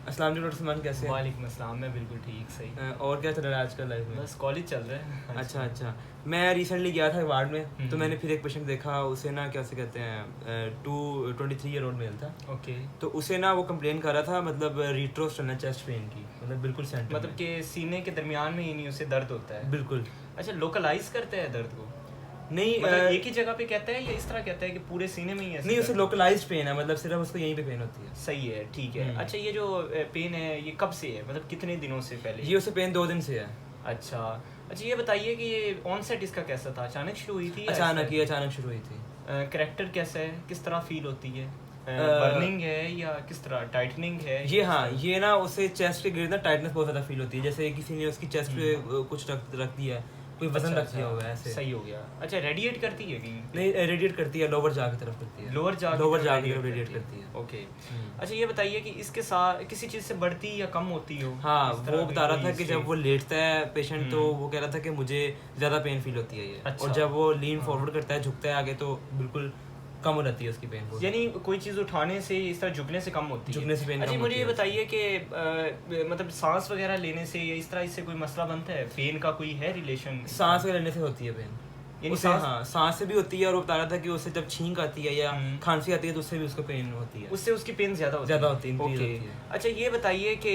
अस्सलाम वालेकुम डॉक्टर सलमान, कैसे हैं? वालेकुम अस्सलाम, मैं बिल्कुल ठीक सही। और क्या चल रहा है आजकल लाइफ में? बस कॉलेज चल रहा है। अच्छा, मैं रिसेंटली गया था वार्ड में, तो हम्म। मैंने फिर एक पेशेंट देखा। उसे ना कैसे कहते हैं 23 ईयर ओल्ड मेल था। ओके। तो उसे ना वो कंप्लेन कर रहा था, मतलब रिट्रोस्टर्नल चेस्ट पेन की, मतलब बिल्कुल सेंटर मतलब कि सीने के दरमियान में ही नहीं उसे दर्द होता है? बिल्कुल अच्छा, लोकलाइज करता है दर्द को? नहीं, मतलब एक ही जगह पे कहता है या इस तरह कहता है कि पूरे सीने में ही ऐसे नहीं, उसे दर्द? लोकलाइज्ड पेन है, मतलब सिर्फ उसको यहीं पे पेन होती है। सही है, ठीक है। अच्छा, ये जो पेन है ये कब से है, मतलब कितने दिनों से पहले? ये उसे पेन 2 दिन से है। अच्छा, ये बताइए कि ये ऑनसेट इसका कैसा था? अचानक शुरू हुई थी या अचानक शुरू हुई थी। कैरेक्टर कैसा है, किस तरह फील होती है? बर्निंग है या किस तरह, टाइटनिंग है? ये ना उसे चेस्ट के गिर्द ना टाइटनेस बहुत ज़्यादा फील होती है, जैसे किसी ने उसकी चेस्ट पे कुछ रख दिया है, कोई वजन रख दिया हुआ है ऐसे। सही हो गया। अच्छा, रेडिएट करती है कि नहीं, रेडिएट करती है, लोअर जा की तरफ करती है। लोअर जा की तरफ रेडिएट करती है। ओके। अच्छा, ये बताइए कि इसके साथ किसी चीज़ से बढ़ती या कम होती हो? हाँ, वो बता रहा था कि जब वो लेटता है पेशेंट, तो वो कह रहा था कि मुझे ज़्यादा पेन फील होती है ये। अच्छा। और जब वो लीन फॉरवर्ड करता है, झुकता है आगे, तो बिल्कुल कम हो जाती है उसकी पेन। यानी कोई चीज़ उठाने से, इस तरह झुकने से कम होती है? झुकने से पेन अच्छा, कम मुझे होती ये है। बताइए कि मतलब सांस वगैरह लेने से या इस तरह इससे कोई मसला बनता है? पेन का कोई है रिलेशन? सांस लेने से होती है पेन, उसे सांस से भी होती है। और वो बता रहा था कि उसे जब छींक आती है या खांसी आती है, तो उससे भी उसको पेन होती है। उससे उसकी पेन ज़्यादा होती है? ओके। अच्छा, ये बताइए कि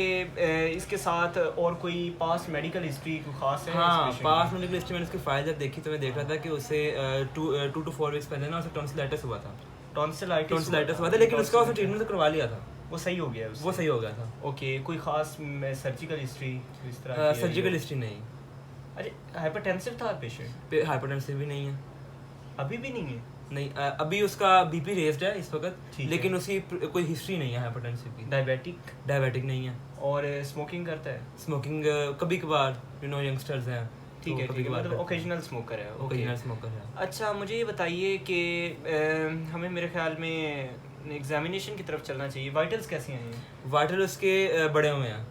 इसके साथ और कोई पास मेडिकल हिस्ट्री कोई खास है? हाँ, पास मेडिकल हिस्ट्री मैंने उसकी फाइल जब देखी तो मैं देख रहा था कि उसे 2 to 4 वीक्स पहले ना उसे टॉन्सिलाइटिस हुआ था। टॉन्सिलाइटिस हुआ था, लेकिन उसका उसने ट्रीटमेंट करवा लिया था। वो सही हो गया? वो सही हो गया था। ओके। कोई खास सर्जिकल हिस्ट्री इस तरह की? सर्जिकल हिस्ट्री नहीं। अरे, हाइपरटेंसिव था पेशेंट? हाइपरटेंसिव भी नहीं है। अभी भी नहीं है? नहीं, अभी उसका बीपी रेज्ड है इस वक्त, लेकिन उसकी कोई हिस्ट्री नहीं है हाइपरटेंसिव की। डायबिटिक नहीं है। और स्मोकिंग करता है? स्मोकिंग कभी कभार, यंगस्टर्स हैं, ठीक है, मतलब ओकेजनल स्मोकर है। ओकेजनल स्मोकर है। अच्छा, मुझे ये बताइए कि हमें मेरे ख्याल में एग्जामिनेशन की तरफ चलना चाहिए। वाइटल्स कैसी हैं? वाइटल उसके बड़े हुए हैं।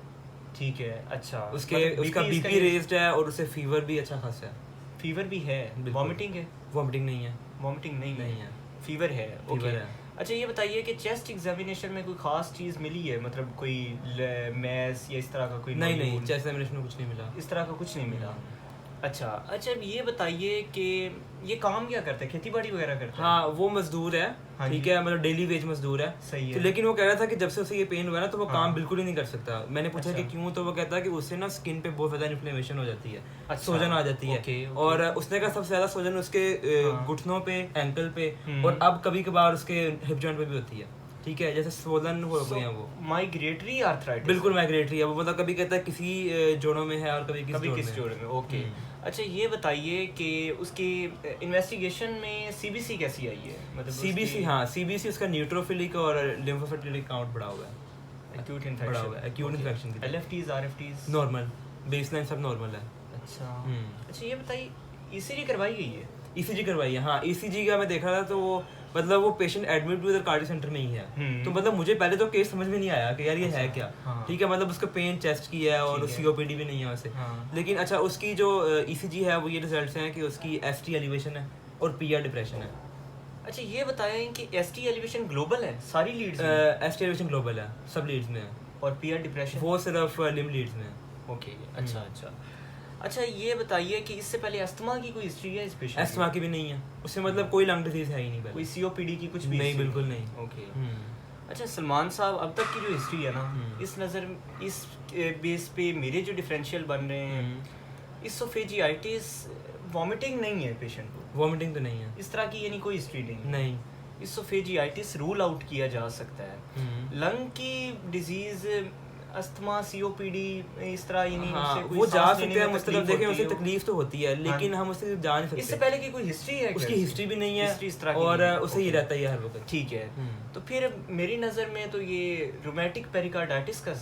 ठीक है। अच्छा, उसका बीपी रेज्ड है और उसे फीवर भी अच्छा खासा है। फीवर भी है? वॉमिटिंग है? वॉमिटिंग नहीं है। वॉमिटिंग नहीं है, फीवर है। ओके। अच्छा, ये बताइए कि चेस्ट एग्जामिनेशन में कोई खास चीज़ मिली है, मतलब कोई मैस या इस तरह का कोई? नहीं, चेस्ट एग्जामिनेशन में कुछ नहीं मिला, इस तरह का कुछ नहीं मिला। अच्छा, ये बताइए कि ये काम क्या करता है, खेती बाड़ी वगैरह करता है? हाँ, वो मजदूर है। ठीक है, मतलब डेली वेज मजदूर है। सही है। तो लेकिन वो कह रहा था कि जब से उसे ये पेन हुआ ना, तो वो काम बिल्कुल ही नहीं कर सकता। मैंने पूछा कि क्यों, तो वो कहता है कि उससे ना स्किन पे बहुत ज़्यादा इन्फ्लेमेशन हो जाती है, सोजन आ जाती है। और उसने कहा सबसे ज़्यादा सोजन उसके घुटनों पे, एंकल पे, और अब कभी कभार उसके हिप जॉइंट पे भी होती है। ठीक है, जैसे स्वोलन हो गए हैं वो। Migratory arthritis? बिल्कुल माइग्रेटरी है वो, मतलब कभी कहता है किसी जोड़ों में है और कभी किस जोड़ों में। ओके। अच्छा, ये बताइए कि उसकी इन्वेस्टिगेशन में सीबीसी कैसी आई है? मतलब सीबीसी उसका न्यूट्रोफिलिक और लिम्फोसाइटिक काउंट बढ़ा हुआ है। एक्यूट इन्फेक्शन की। एलएफटीज, आरएफटीज नॉर्मल, बेसलाइन सब नॉर्मल है। अच्छा, ये बताइए ईसीजी करवाई गई है? ईसीजी करवाई है, हाँ। ईसीजी का मैं देख रहा था, तो वो मतलब वो पेशेंट एडमिट भी उधर कार्डियो सेंटर में ही है। तो मतलब मुझे पहले तो केस समझ में नहीं आया कि यार ये है क्या। ठीक है, मतलब उसका पेन चेस्ट की है और सीओपीडी भी नहीं है वैसे। लेकिन अच्छा, उसकी जो ईसीजी है वो ये रिजल्ट्स हैं कि उसकी एसटी एलिवेशन है और पीआर डिप्रेशन है। अच्छा, ये बताएं कि एसटी एलिवेशन ग्लोबल है सारी लीड्स में? एसटी एलिवेशन ग्लोबल है, सब लीड्स में है। और पीआर डिप्रेशन वो सिर्फ लिम लीड्स में है। ओके। अच्छा, ये बताइए कि इससे पहले अस्थमा की कोई हिस्ट्री है इस पेशेंट? अस्थमा की भी नहीं है उससे, मतलब कोई लंग डिजीज है ही नहीं। कोई सीओपीडी की कुछ भी नहीं, बिल्कुल नहीं। ओके। अच्छा, सलमान साहब, अब तक की जो हिस्ट्री है ना, इस बेस पे मेरे जो डिफरेंशियल बन रहे हैं, इसोफेजियाइटिस, वॉमिटिंग नहीं है पेशेंट को? वॉमिटिंग तो नहीं है इस तरह की, यानी कोई हिस्ट्री नहीं। इसोफेजियाइटिस रूल आउट किया जा सकता है। लंग की डिजीज, अस्थमा, सीओपीडी, इस तरह, यानी वो जा सकते हैं, मतलब देखें उसे तकलीफ तो होती है, लेकिन हम उससे जा नहीं सकते। इससे पहले की कोई हिस्ट्री है? उसकी हिस्ट्री भी नहीं है और उसे ये रहता है हर वक्त। ठीक है। तो फिर मेरी नज़र में तो ये रूमेटिक पेरिकार्डाइटिस का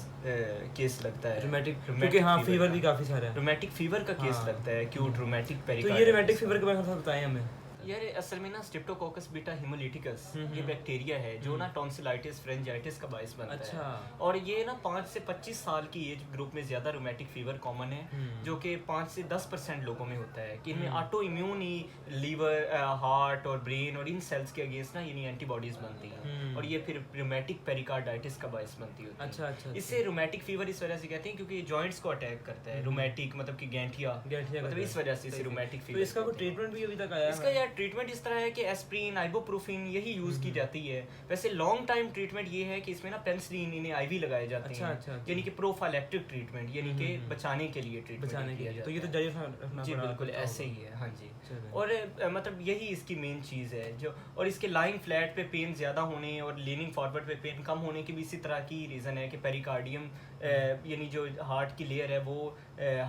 केस लगता है। रूमेटिक, क्योंकि हाँ, फीवर भी काफ़ी सारा है। रूमेटिक फीवर का केस लगता है, एक्यूट रूमेटिक पेरिकार्डाइटिस। तो ये रूमेटिक फीवर के बारे में बताएं हमें। यार असल में ना स्ट्रेप्टोकोकस बीटा हिमोलिटिकस ये बैक्टीरिया है जो ना टॉन्सिलाइटिस फ्रेंजाइटिस का बायस बनता है। और ये ना 5 से 25 साल की एज ग्रुप में ज़्यादा रोमेटिक फीवर कॉमन है, जो कि 5 से 10% लोगों में होता है कि इनमें ऑटो इम्यून ही लीवर, हार्ट और ब्रेन और इन सेल्स के अगेंस्ट ना यानी एंटीबॉडीज बनती हैं और ये फिर रोमेटिक पेरिकार्डाइटिस का बायस बनती होती है। अच्छा। इससे रोमेटिक फीवर इस वजह से कहते हैं क्योंकि ये जॉइंट्स को अटैक करता है। रोमेटिक मतलब कि गैंठिया मतलब इस वजह से इसे रोमेटिक फीवर। तो इसका कोई ट्रीटमेंट भी अभी तक आया है? इसका यार ट्रीटमेंट इस तरह है कि एस्प्रिन, आइबुप्रोफेन यही यूज की जाती है। वैसे लॉन्ग टाइम ट्रीटमेंट ये है कि इसमें ना पेनिसिलिन इन्हें आईवी लगाए जाते हैं, यानी कि प्रोफाइलेक्टिक ट्रीटमेंट, यानी कि बचाने के लिए ट्रीटमेंट किया जाता है। तो ये तो जरिए रखना जी बिल्कुल ऐसे ही है। हाँ जी। और मतलब यही इसकी मेन चीज़ है जो। और इसके लाइंग फ्लैट पे पेन ज़्यादा होने और लीनिंग फॉरवर्ड पे पेन कम होने की भी इसी तरह की रीज़न है कि पेरिकार्डियम यानी जो हार्ट की लेयर है वो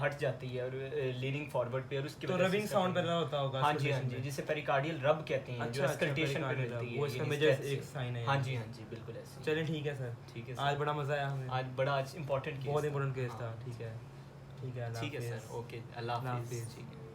हट जाती है और लीनिंग फॉरवर्ड पे, और उसके तो रबिंग साउंड कर रहा होता होगा। हाँ जी जिसे पेरिकार्डियल रब कहते हैं, जो स्कल्टेशन पे मिलती है, वो इसका मेजर एक साइन है। हाँ जी बिल्कुल ऐसे। चलिए ठीक है सर, ठीक है आज बड़ा मजा आया हमें, आज बड़ा इंपॉर्टेंट केस, बहुत इंपॉर्टेंट केस था। ठीक है ठीक है सर, ओके, अल्लाह हाफिज़।